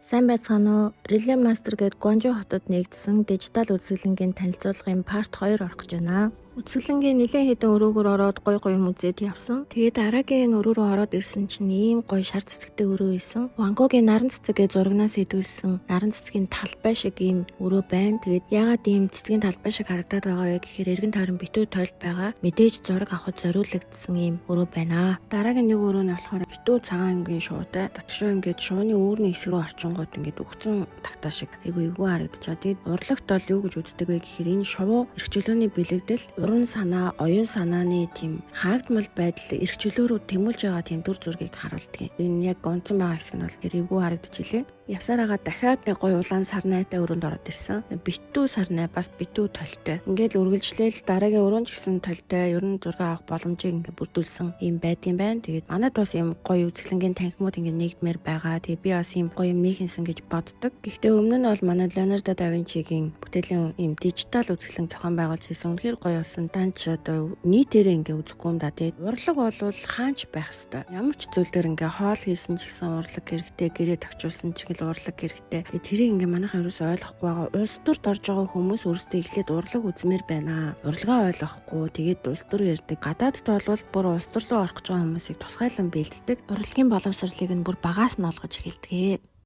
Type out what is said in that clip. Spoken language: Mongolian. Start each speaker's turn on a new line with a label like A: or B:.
A: Сайн байцгаана уу? Relay Master гээд Гуанжу хотод нэгдсэн дижитал үзэсгэлэнгийн танилцуулгын part 2 орох гэж байна. Үзэсгэлэнгийн нэлээд хэдэн өрөөгөр ороод гой юм үзээд явсан. Тэгээд дараагийн өрөө рүү ороод ирсэн чинь ийм гой шар цэцэгтэй өрөө исэн. Ван Гогийн наран цэцэгээ зурагнаас идүүлсэн наран цэцгийн талбай шиг ийм өрөө байна. Тэгээд яагаад ийм цэцгийн талбай шиг харагдаад байгаа вэ гэхээр эргэн тойрон битүү тойлд байгаа мэдээж зураг авахд зориулагдсан ийм өрөө байна. Дараагийн нэг өрөө нь болохоор битүү цагаан ангийн шуутай. Татгшоо ингээд шууны өөрний хэсэг рүү орчингууд ингээд өгцөн тагтаа шиг эвгүй харагдчихаа. Тэгээд урлагт бол юу гэж үздэг вэ гэхээр энэ шувуу эрхчлөөний бэлэгдэл уран санаа, оюун санааны тийм хаагдмал байдал эрхчлөө рүү тэмүүлж байгаа тийм дүр зургийг харуулдаг. Энэ яг гонцон байгаа хэсэг нь бол эвгүй харагдчихлээ. Явсараагаа дахиад нэг гоё улаан сарнайтай өрөөнд ороод ирсэн. Битүү сарнай бас битүү толтой. Ингээд үргэлжлээл дараагийн өрөөнд ч гэсэн толтой ер нь зураг авах боломжийг ингээд бүрдүүлсэн юм байдсан байна. Тэгээд манайд бас ийм гоё үзэсгэлэнгийн танхимууд ингээд нэгдмээр байгаа. Тэгээд би бас ийм гоё юм нийхэнсэн гэж боддог. Гэхдээ өмнө нь бол манай Leonardo da Vinci-гийн бүтээлийн ийм дижитал үзэсгэлэн зохион байгуулж хийсэн. Үнэхээр гоё болсон. Данч одоо нийтээрээ ингээд үзэхгүй юм да. Тэгээд урлаг бол хаанч байх хэвээр. Ямар ч зүйл дээр ингээд хоол хийсэн ч гэсэн урлаг хэрэгтэй, гэрээ тавьчулсан ч урлаг хэрэгтэй. Тэрийг ингээ манайхан ерөөс ойлгохгүй байгаа. Улс төрд орж байгаа хүмүүс өөрсдөө эхлээд урлаг үзмээр байна. Урлагаа ойлгохгүй тэгээд улс төр ярьдаг. Гадаадд болвол бүр улс төр руу орох гэж байгаа хүмүүсийг тусгайлан бэлддэг. Урлагийн боловсролыг нь бүр багаас нь олгож эхэлдэг.